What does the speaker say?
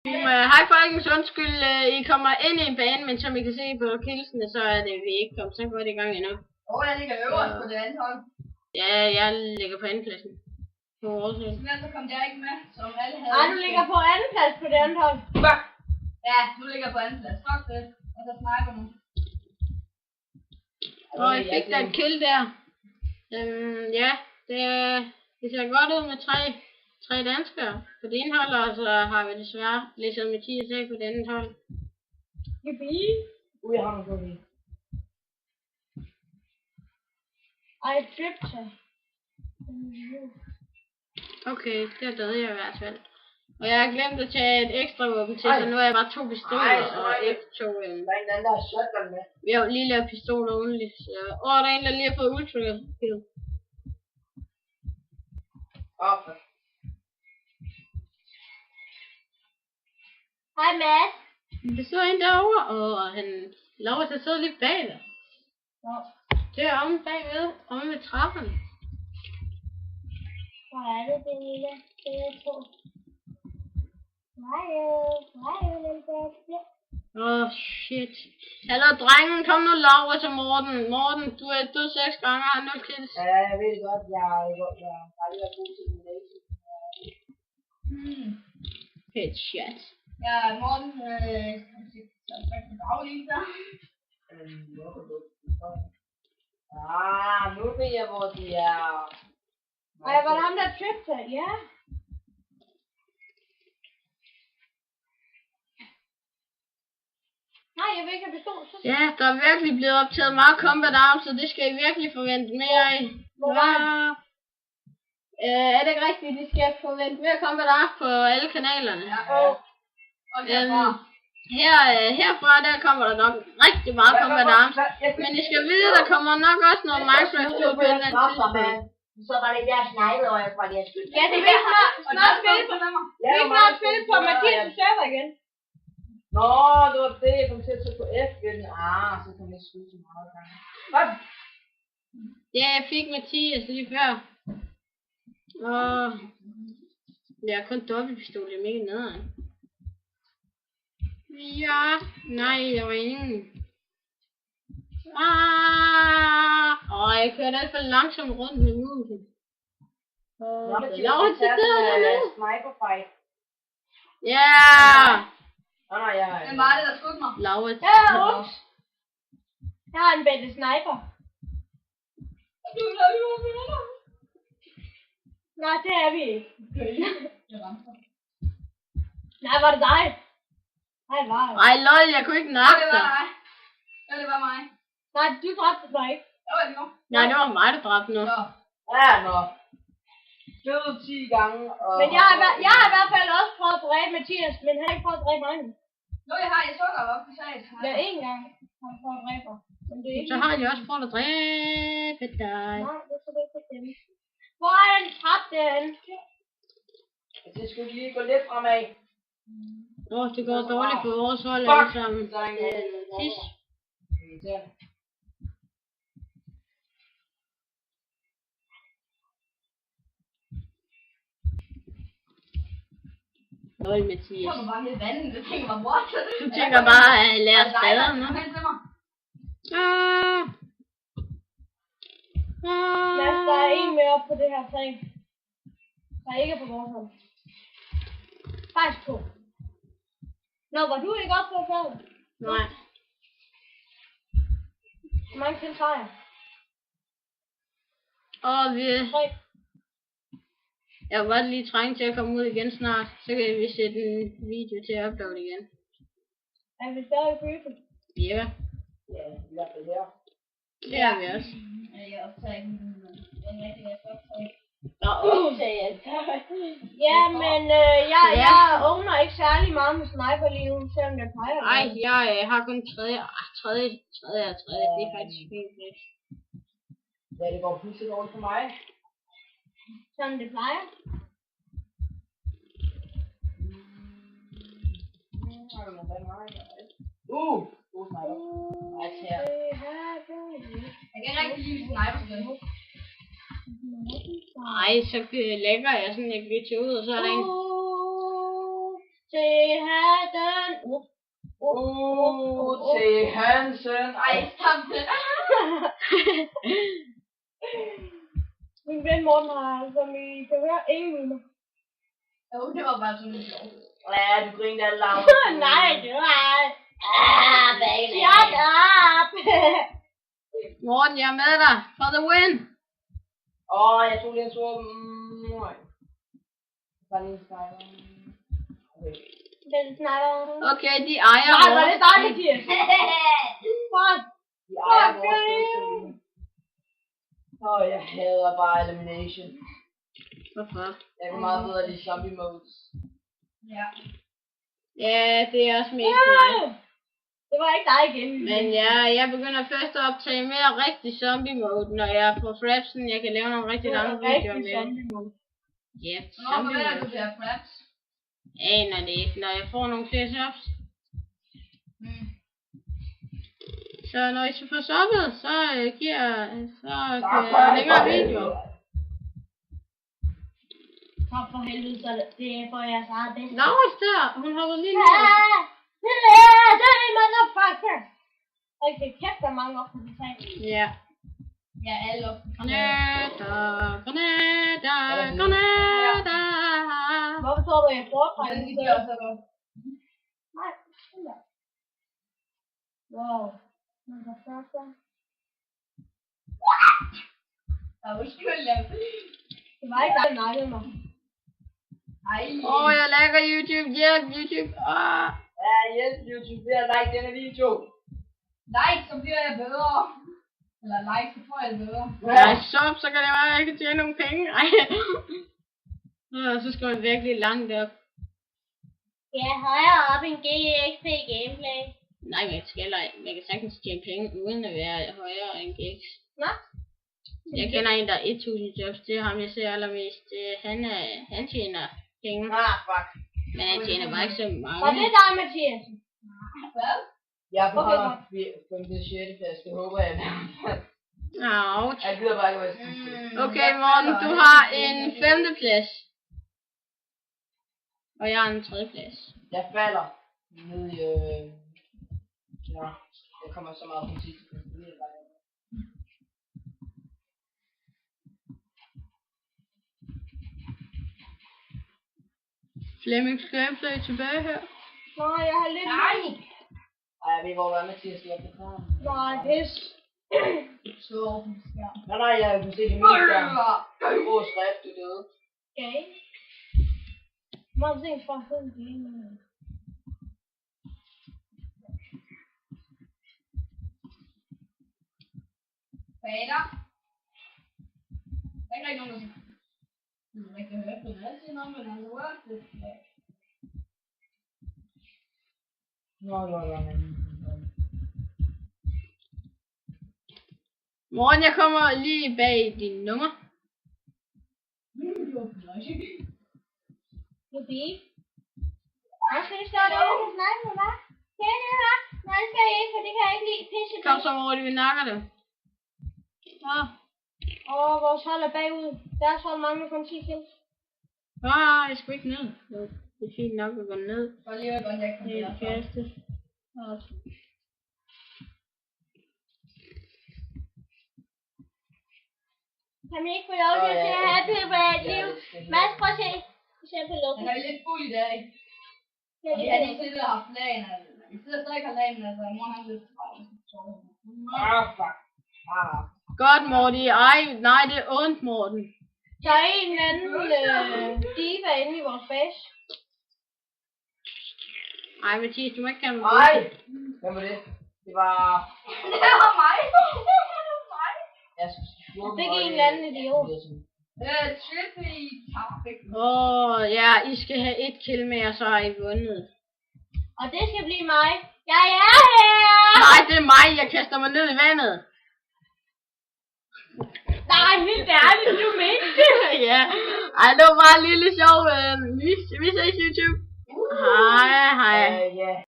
Hej folkens, undskyld, I kommer ind i en bane, men som I kan se på kilsene, så er det vi ikke kommet så godt i gang endnu. Jeg ligger øverst på det andet hold. Ja, jeg ligger på andenpladsen. På vores hold. Så kom jeg ikke med, som alle havde. Ej, du ligger på andenplads på det andet hold. Ja, du ligger på andenplads. Fuck det. Og så sniper nu. Og jeg fik da en kill der. Ja, det ser godt ud med tre danskere på det ene hold, og så har vi desværre ligesom Mathias ikke på det andet hold. Yippie. Jeg har noget på. I tripped her. Okay, der døde jeg i hvert fald. Og jeg har glemt at tage et ekstra våben til, så nu er jeg bare 2 pistoler og ikke 2 Der er en anden, der har shotgun med. Vi har jo lige lavet pistoler only, så... der er en, der lige har fået ultra kill. Hej Mads. Der står en derovre, og han lover sig at sidde lidt bag dig. Det er omme bagved, omme ved trappen. Hvor er det lille? Det er to. Hej, lille bæste. Shit. Hallo drengen, kom nu Laura til Morten. Morten, du er død 6 gange, har 0 kills. Ja, jeg ved det godt. Jeg har aldrig været god til det. Headshot. Ja, Morten, så daglig der. Nu ved jeg, hvor de er. Ej, var det ham der tripped her? Ja. Nej, jeg vil ikke have pistol. Ja, der er virkelig blevet optaget meget Combat Arms, så det skal I virkelig forvente mere af. Er det ikke rigtigt, de skal forvente mere Combat Arms på alle kanalerne? Ja. Og herfra der kommer der nok rigtig meget Combat Arms. Men I skal vide, der kommer nok også noget Minecraft på et eller andet tidspunkt. Så var det der snegleøje fra de her skyld. Ja, det vil snart spille på mig. Vi vil snart spille på Mathias' server igen. Nå, det var det, jeg kom til at tage på F igen. Så kan jeg skyde så meget gange. Hvad? Ja, jeg fik Mathias lige før. Og jeg har kun dobbeltpistol, jeg er mega nederen. Ja, nej, jeg var ingen. Jeg kørte alt for langsomt rundt med musen. Laura til døden. Sniper fight. Ja! Hvem var det, der skudte mig? Laura til Ja, ups. Jeg har en bedre sniper. Nej, det er vi ikke. Nej, var det dig? Nej, det var det. Ej, lol, jeg kunne ikke nakke dig. Ja, det var mig. Nej, du dræbte mig ikke. Nej, det var mig, der dræbte nu. Ja, nå. Døde 10 gange. Men jeg har i hvert fald også prøvet at dræbe Mathias, men han har ikke prøvet at dræbe mig. Nå, jeg har i sukker op, så sagde jeg. Ja, én gang har han prøvet at dræbe mig. Men det er ikke... Så har jeg også prøvet at dræbe dig. Nej, det skal du ikke bestemme. Hvor er den trap derinde? Det skulle lige gå lidt fremad. Det går dårligt på vores hold alle sammen. Sidst. Lol, Mathias. Jeg kommer bare helt vandet, det tænker mig, what? Du tænker bare at lære stadig, nå? Mads, der er en mere op på det her træ. Der er ikke på vores hold. Faktisk 2. Nå, var du ikke oppe på fældet? Nej. Hvor mange til har jeg? Vi... 3. Jeg var lige trængt til at komme ud igen snart. Så kan vi sætte en video til at uploade igen. Er vi stadig creepy? Ja. Ja, i hvert fald her. Det er vi også. Jeg optager ikke en rigtig optag. Ja, men jeg owner ikke særlig meget med sniper lige nu, selvom jeg plejer. Nej, jeg har kun tredje. Det er faktisk fint. Ja, det går pludselig over for mig. Sådan det plejer. God sniper. Jeg kan rigtig lide sniper. Nej, så lægger jeg sådan, jeg glitcher ud, og så er der en... til Hatten. Til Hansen. Ej, stop det. Min ven Morten har, som I kan høre, ingen vidner. Jo, det var bare sådan lidt sjovt. Ja, du griner alle lavt. Nej, det var... Shut up! Morten, jeg er med dig. For the win. Jeg tog lige en tur. Bare lige en sejler. Den snakker. Okay, de ejer Nej, var vores det dig, Mathias? Fuck! De ejer vores spil. Jeg hader bare elimination. Hvorfor? Jeg kan meget bedre lide zombie modes. Ja. Ja, det er også mest mig. Det var ikke dig igen. Men ja, jeg begynder først at optage mere rigtig zombie mode, når jeg får frapsen. Jeg kan lave nogle rigtig lange videoer med. Ja, zombie mode. Du bliver fraps? Aner det ikke, når jeg får nogle flere subs. Så når I får subbet, så giver jeg længere videoer. Så for helvede, så det er for jeres eget bedste. Laura der, hun hopper lige ned. Det er det, motherfucker! Okay, kæft, der er mange op på den sag. Ja. Ja, alle op. Granater. Hvorfor tror du, jeg foretrækker det? Nej, sådan der. Wow. Motherfucker. Det var ikke dig, der nakkede mig. Jeg lægger YouTube. Hjælp, YouTube. Ja, hjælp YouTube ved at like denne video. Like, så bliver jeg bedre. Eller like, så får jeg det bedre. Nej, så kan det være, at jeg kan tjene nogle penge. Ej. Så skal man virkelig langt op. Ja, højere op end GXP gameplay. Nej, man kan sagtens tjene penge uden at være højere end GX. Nå? Jeg kender en, der er 1000 jobs. Det er ham, jeg ser allermest. Han tjener penge. Fuck. Men han tjener bare ikke så mange. Og det er dig, Mathias. Hvad? Jeg er på 5. plads. Det håber jeg. Ouch. Jeg gider bare ikke være Okay, Morten, du har en 5. plads. Og jeg har en 3. plads. Jeg falder ned i jeg kommer så meget på sidste plads. Flemmings gameplay tilbage her. Nå, jeg har lidt... Nej! Ej, jeg ved ikke, hvor hvad Mathias lige er på kram. Nej, pis. Så nej, jeg kunne se det min skærm. Grå skrift, du døde. Okay. Meget ting fra sådan det. Fader. Der er ikke nogen, der siger. Jeg kan høre på noget, siger noget, men han er worth it. Morten, jeg kommer lige bag din nummer. Jubi. Hvad skal det stå der, og snakke med mig? Kan det her? Nej, det skal jeg ikke, for det kan jeg ikke lide. Pisse. Kom så, Morten, vi nakker det. Vores hold er bagud. Deres hold mangler kun 10 kills. Jeg skal ikke ned. Det er fint nok at gå ned. Bare lige at gå ned. Det er kaste. Kan vi ikke få lov til at se happy på et liv? Mads, prøv at se. Vi ser på lukket. Han er lidt fuld i dag. Vi har lige siddet og haft planer. Vi sidder stadig og har planer, altså i morgen har vi lidt travlt. Fuck. Godt, Morten. Ej, nej, det er ondt, Morten. Der er en eller anden diva inde i vores base. Ej, Mathias, du må ikke kalde mig. Nej! Hvem var det? Det var... Det var mig! Jeg fik en eller anden idiot. Trippy topic. Ja, I skal have 1 kill med, og så har I vundet. Og det skal blive mig. Jeg er her! Nej, det er mig. Jeg kaster mig ned i vandet. Nej, helt ærligt, du mente. Ja. Ej, det var bare en lille sjov. Vi ses YouTube. Hej, hej. Ja.